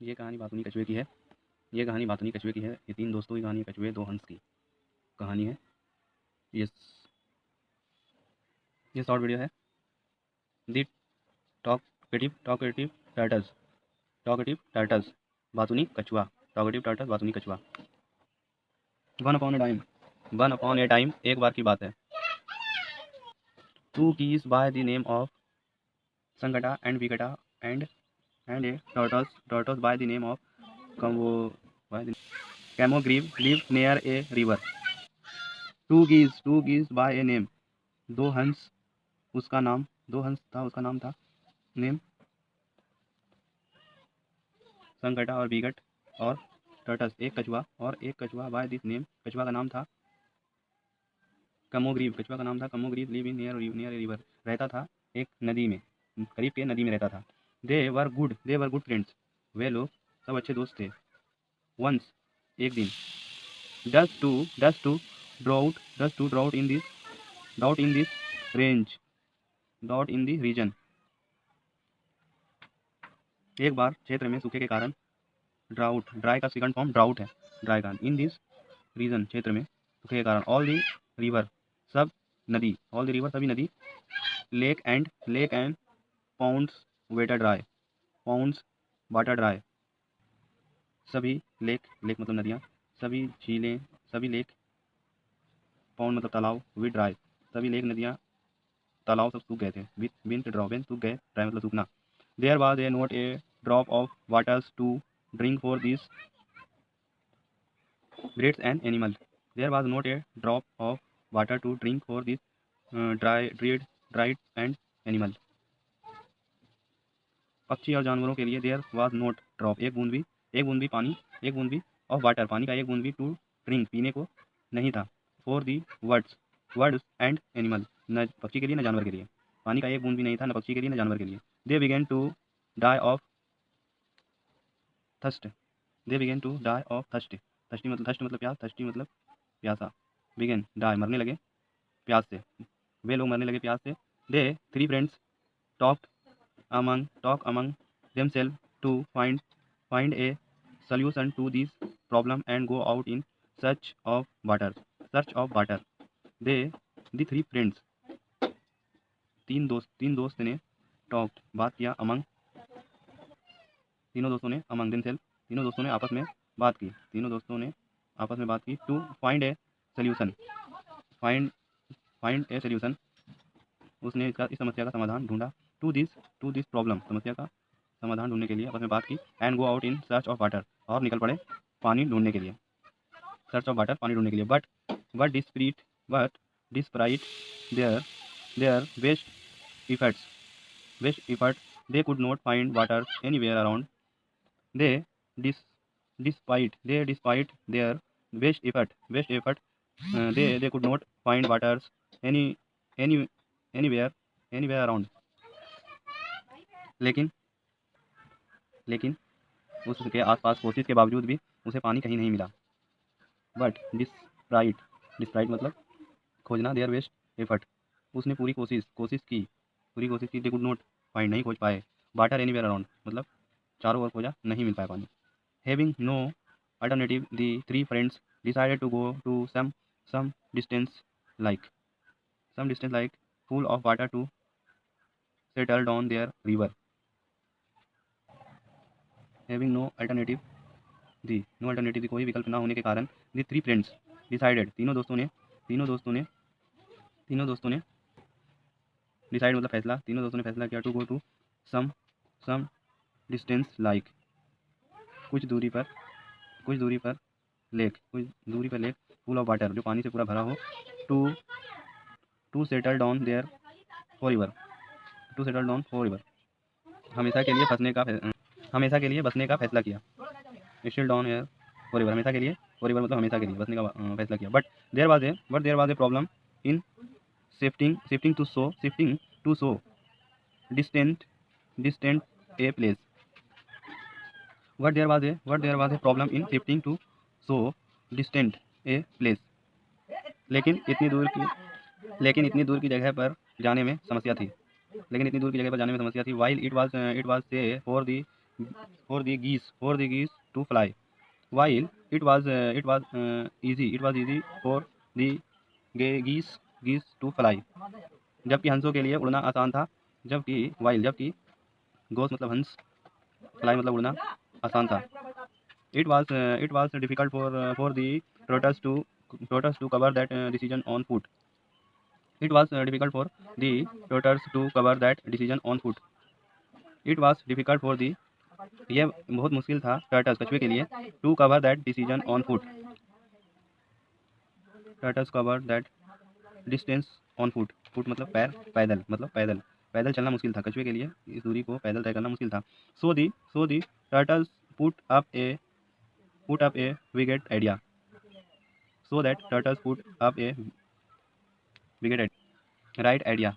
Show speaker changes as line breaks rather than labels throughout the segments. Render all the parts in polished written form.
ये कहानी बातूनी कछुए की है। ये कहानी बातूनी कछुए की है। ये 3 दोस्तों की कहानी है, कछुए 2 हंस की कहानी है। ये ये शॉर्ट वीडियो है। दी टॉकेटिव टर्टल्स। टॉकेटिव टर्टल्स बातूनी कछुआ। टॉकेटिव टर्टल्स बातूनी कछुआ। वन अपॉन ए टाइम एक बार की बात है। 2 geese by the name of Sangata and Vikata and a turtles by the name of Kambo by the Camogreve live near a river. Two geese by a name. दो हंस उसका नाम दो हंस था उसका नाम था नेम संकटा और बिगट और टर्टस एक कछुआ बाय दिस नेम कछुआ का नाम था कमोग्रीव लिव इन नियर रिवर रहता था एक नदी में करीब के नदी में रहता था। दे वर गुड फ्रेंड्स वे लोग सब अच्छे दोस्त थे। वंस एक दिन dust to drought in this range dot in the region एक बार क्षेत्र में सूखे के कारण ड्राउट ड्राई का सेकंड फॉर्म ड्राउट है ड्राई का इन दिस रीजन क्षेत्र में सूखे के कारण ऑल दी रिवर सब नदी ऑल द रिवर सभी नदी lake and pounds water dry सभी लेक मतलब नदियाँ सभी झीलें सभी लेक पाउंड मतलब तालाब वी ड्राई सभी लेक नदियाँ तालाब सब सूख गए थे विंथ सूख गए ड्राई मतलब सूखना। There was a not a drop of waters to drink for this greats an animal there was not a drop of water to drink for this dried and animal पक्षी और जानवरों के लिए देयर वाज नोट ड्रॉप एक बूंद भी पानी एक बूंद भी ऑफ वाटर पानी का एक बूंद भी टू ड्रिंक पीने को नहीं था for the words and animal न पक्षी के लिए न जानवर के लिए पानी का एक बूंद भी नहीं था न पक्षी के लिए न जानवर के लिए। They begin to die of thirst thirst मतलब प्यास थर्स्टी मतलब प्यासा बिगेन डाई मरने लगे प्यास से वे लोग मरने लगे प्यास से। They three friends talk among themselves to find a solution to this problem and go out in search of water. They the three friends तीन दोस्त ने talked बात किया among themselves तीनों दोस्तों ने आपस में बात की to find a solution find a solution उसने इस समस्या का समाधान ढूंढा टू दिस प्रॉब्लम समस्या का समाधान ढूंढने के लिए आपस में बात की and go out in search of water और निकल पड़े पानी ढूंढने के लिए but despite their best effort they could not find water anywhere around they despite their best effort they could not find waters any anywhere around लेकिन उसके आसपास कोशिश के बावजूद भी उसे पानी कहीं नहीं मिला। बट डिस्प्राइट मतलब खोजना देयर बेस्ट एफर्ट उसने पूरी कोशिश की दे कुड नॉट फाइंड नहीं खोज पाए वाटर एनीवेयर अराउंड मतलब चारों ओर खोजा नहीं मिल पाया पानी। Having no alternative the three friends decided to go to some distance like full of water to settle down their river. Having no alternative the कोई विकल्प ना होने के कारण the three friends decided तीनों दोस्तों ने डिसाइड मतलब फैसला तीनों दोस्तों ने फैसला किया to go to some distance like कुछ दूरी पर लेक फुल ऑफ वाटर जो पानी से पूरा भरा हो to settle down there for river हमेशा के लिए बसने का फैसला किया। Settle down air for river हमेशा के लिए मतलब हमेशा के लिए बसने का फैसला किया। But there was a problem in shifting to so distant a place But there was a problem in shifting to so distant a place. लेकिन इतनी दूर की जगह पर जाने में समस्या थी। While it was say for the for the geese to fly. While it was easy for the geese to fly. जबकि हंसों के लिए उड़ना आसान था. जबकि गोस मतलब हंस, फ्लाई मतलब उड़ना, आसान था. It was difficult for the trotters to cover that decision on foot. It was difficult for the trotters to cover that decision on foot. It was difficult for the, ये बहुत मुश्किल था टर्टल्स कछुए के लिए, to cover that decision on foot. Turtles cover that distance on foot. Foot मतलब पैर, पैदल मतलब पैदल चलना मुश्किल था कछुए के लिए, इस दूरी को पैदल तय करना मुश्किल था. So the turtles put up a wicked idea. So that turtles put up a wicked right idea.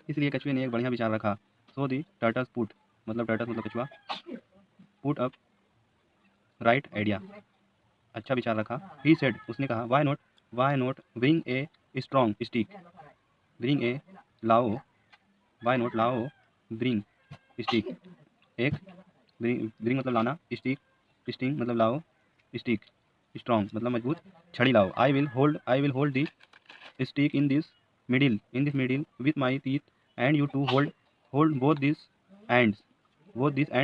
इसलिए कछुए ने एक बढ़िया विचार रखा. सो दी टर्टल्स पुट मतलब कछुआ, पुट अप राइट आइडिया अच्छा विचार रखा. ही सेड उसने कहा, why not bring a strong stick. Bring a लाओ, वाई नॉट लाओ, ब्रिंग स्टिक एक, ब्रिंग मतलब लाना, स्टिंग मतलब लाओ, स्टिक स्ट्रॉन्ग मतलब मजबूत, छड़ी लाओ. I will hold the stick in this middle with my teeth and you to hold both this end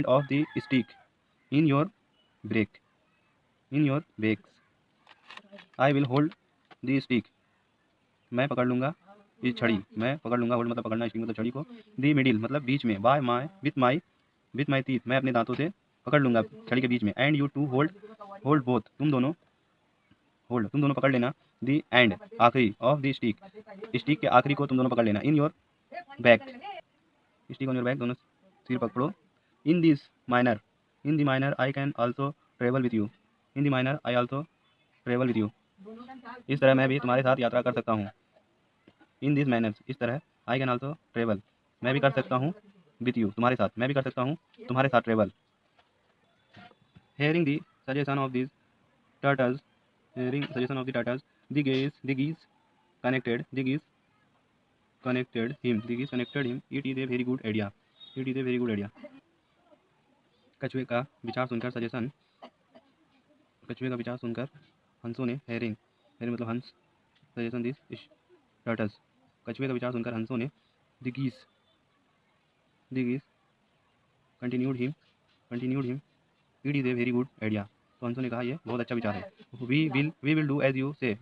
of the stick in your beaks. I will hold the stick, मैं पकड़ लूँगा इस छड़ी, मैं पकड़ लूँगा, होल्ड मतलब पकड़ना, स्टिक मतलब छड़ी को, दी मिडिल मतलब बीच में, bye my with my teeth मैं अपने दांतों से पकड़ लूँगा छड़ी के बीच में, and you to hold both तुम दोनों पकड़ लेना, दी एंड आखिरी ऑफ दी स्टिक के आखिरी को तुम दोनों पकड़ लेना, in your back stick on your back दोनों सिर पकड़ो. In the minor I can also travel with you. In the minor I also travel with you. इस तरह मैं भी तुम्हारे साथ यात्रा कर सकता हूँ. इन दिस मैनर्स इस तरह, आई कैन ऑल्सो ट्रेवल मैं भी कर सकता हूँ, विथ यू तुम्हारे साथ, मैं भी कर सकता हूँ तुम्हारे साथ travel. Hearing the suggestion of this turtles the geese connected him. It is a very good idea. कछुए का विचार सुनकर हंसों ने, हेयरिंग मतलब हंस, सजेशन दिस टर्टल्स कछुए का विचार सुनकर हंसों ने, the geese continued him, it is a very good idea. तो हंसों ने कहा ये बहुत अच्छा विचार है. We will do as you say,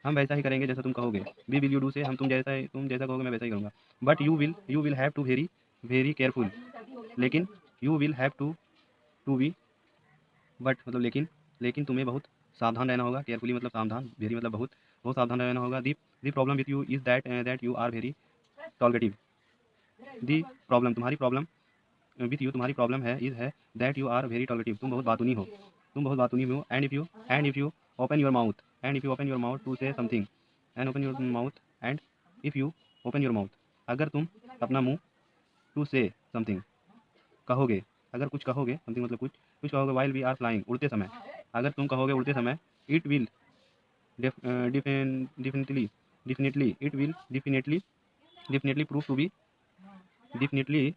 हम वैसा ही करेंगे जैसा तुम कहोगे. वी विल यू डू से, हम तुम जैसा कहोगे मैं वैसा ही करूँगा. But you will have to very careful, लेकिन you will have to be, but मतलब लेकिन तुम्हें बहुत सावधान रहना होगा. केयरफुली मतलब सावधान, वेरी मतलब बहुत सावधान रहना होगा. The problem with you is that you are very talkative. The problem तुम्हारी प्रॉब्लम विथ यू तुम्हारी प्रॉब्लम है that you are very talkative तुम बहुत बातूनी हो. And if you open your mouth to say something, and open your mouth अगर तुम अपना मुंह, टू से समथिंग कहोगे, अगर कुछ कहोगे, समथिंग मतलब कुछ कहोगे, वाइल वी आर फ्लाइंग उड़ते समय, अगर तुम कहोगे उड़ते समय, it will definitely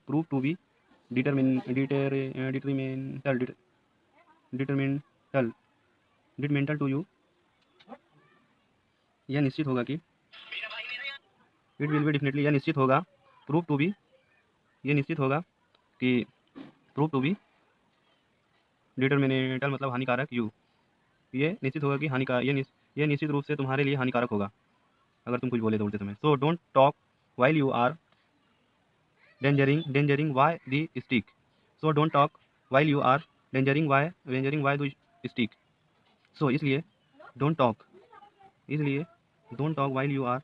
prove to be detrimental to you. यह निश्चित होगा कि, इट विल बी डेफिनेटली, यह निश्चित होगा, प्रूव टू बी, ये निश्चित होगा कि, प्रूव टू बी डिटरमिनेंटल मतलब हानिकारक, यू ये निश्चित होगा कि हानिकारक, ये निश्चित रूप से तुम्हारे लिए हानिकारक होगा अगर तुम कुछ बोले तो उड़ते समय. So don't talk while you are dangling by the stick. So don't talk while you are dangling by the stick. So इसलिए don't talk while you are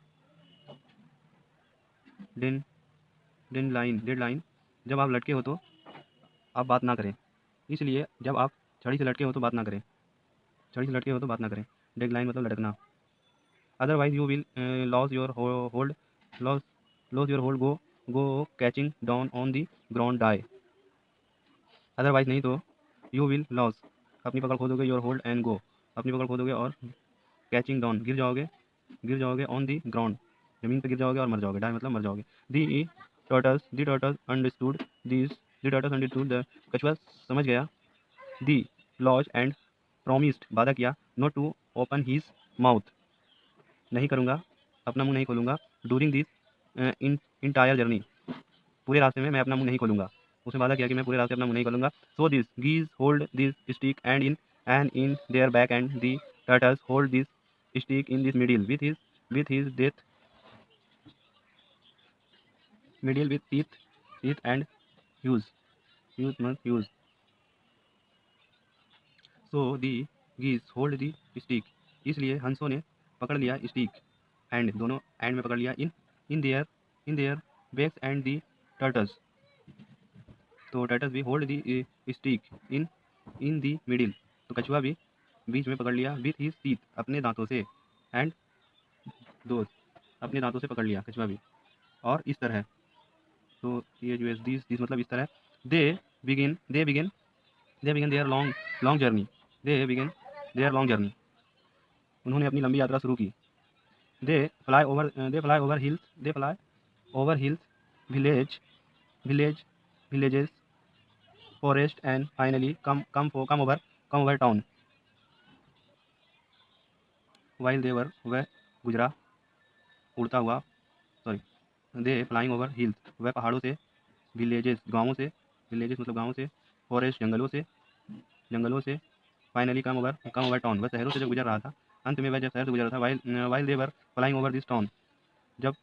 deadline जब आप लटके हो तो आप बात ना करें. इसलिए जब आप छड़ी से लटके हो तो बात ना करें. डेडलाइन मतलब लटकना. Otherwise you will lose your hold go catching down on the ground die. Otherwise नहीं तो, यू विल लॉस अपनी पकड़ खो दोगे, योर होल्ड एंड गो अपनी पकड़ खो दोगे, और कैचिंग डाउन गिर जाओगे ऑन दी ग्राउंड जमीन पर गिर जाओगे और मर जाओगे. डाई मतलब मर जाओगे. दी turtles understood these the turtles understood the कछुआ समझ गया the laws and promised वादा किया not to open his mouth नहीं करूँगा अपना मुंह नहीं खोलूँगा during this entire journey पूरे रास्ते में मैं अपना मुंह नहीं खोलूँगा उसने वादा किया कि मैं पूरे रास्ते अपना मुंह नहीं खोलूँगा so this geese hold this stick and in their back and the turtles hold this stick in this middle with his death middle with teeth and use must use so the geese hold the stick इसलिए हंसों ने पकड़ लिया stick and दोनों and में पकड़ लिया in their backs and the turtles तो turtles भी hold the stick in the middle तो कछुआ भी बीच में पकड़ लिया विथ हिज टीथ अपने दांतों से एंड दो अपने दांतों से पकड़ लिया कछुआ भी और इस तरह तो ये जो है दिस मतलब इस तरह they begin their long journey their long journey उन्होंने अपनी लंबी यात्रा शुरू की they fly over hills villages forest and finally come over town while their वह गुजरा उड़ता हुआ दे फ्लाइंग ओवर हिल्स वह पहाड़ों से विलेजेस मतलब गाँवों से फॉरेस्ट जंगलों से फाइनली कम ओवर टाउन वह शहरों से जब गुजर रहा था अंत में वह जब शहर से गुजर रहा था while they were flying over this town जब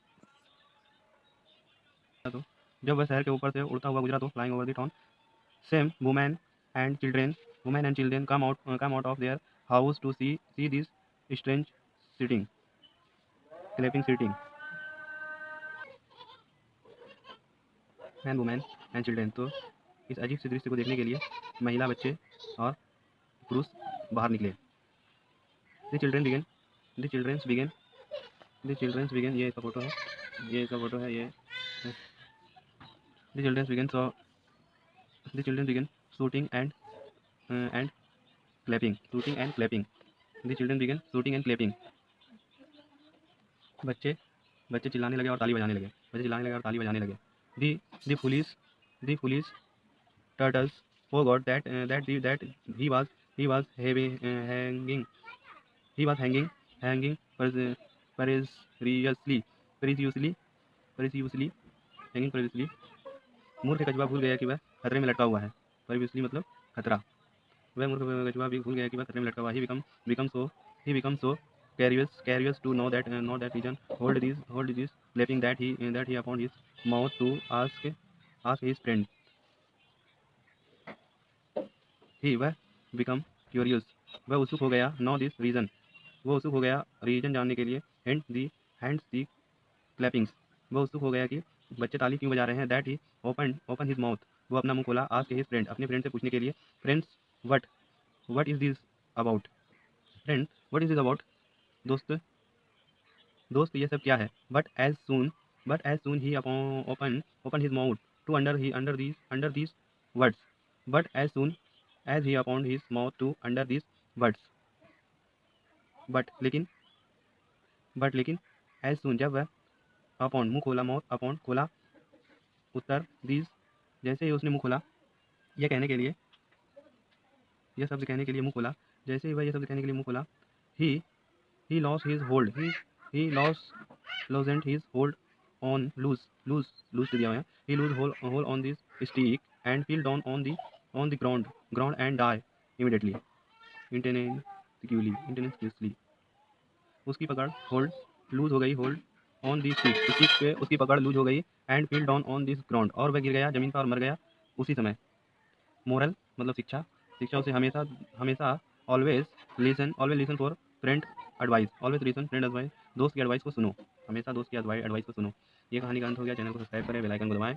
वह शहर के ऊपर से उड़ता हुआ गुजरा तो flying over the town some women and children come out of their house to see this strange sitting man women and children तो इस अजीब से दृश्य को देखने के लिए महिला बच्चे और पुरुष बाहर निकले द चिल्ड्रेंस बिगन ये इसका फोटो है ये the childrens began shouting and clapping the children began shouting and clapping बच्चे चिल्लाने लगे और ताली बजाने लगे the foolish turtles forgot that he was hanging precariously मूर्ख कछुआ भूल गया कि वह खतरे में लटका हुआ है प्रीवियसली मतलब खतरा वह मूर्ख कछुआ भी भूल गया कि वह खतरे में लटका हुआ he become so curious to know that reason hold this clapping that he upon his mouth to ask his friend वह become curious वह उत्सुक हो गया know this reason वो उत्सुक हो गया रीजन जानने के लिए hands the clappings वो उत्सुक हो गया कि बच्चे ताली क्यों बजा रहे हैं that he open his mouth वो अपना मुंह खोला ask his friend अपने फ्रेंड से पूछने के लिए friends what is this about friend what is this about दोस्त ये सब क्या है but as soon he open his mouth to under these words but as soon as he opened his mouth to under these words but लेकिन as soon जब वह upon मुंह खोला mouth upon खोला उत्तर these जैसे ही उसने मुंह खोला यह कहने के लिए यह शब्द कहने के लिए मुंह खोला जैसे ही वह यह शब्द कहने के लिए मुंह खोला he lost his hold he loosened his hold on loose दिया हुआ है he lose hold on this stick and fell down on the ground and die immediately intensely उसकी पकड़ होल्ड लूज हो गई होल्ड ऑन दी स्टिक पे उसकी पकड़ लूज हो गई and feel down on this ground और वह गिर गया जमीन पर और मर गया उसी समय मोरल मतलब शिक्षा उसे हमेशा always listen for friend advice दोस्त की एडवाइस को सुनो हमेशा दोस्त की एडवाइस को सुनो ये कहानी का अंत हो गया चैनल को सब्सक्राइब करें बेल आइकन को दबाएं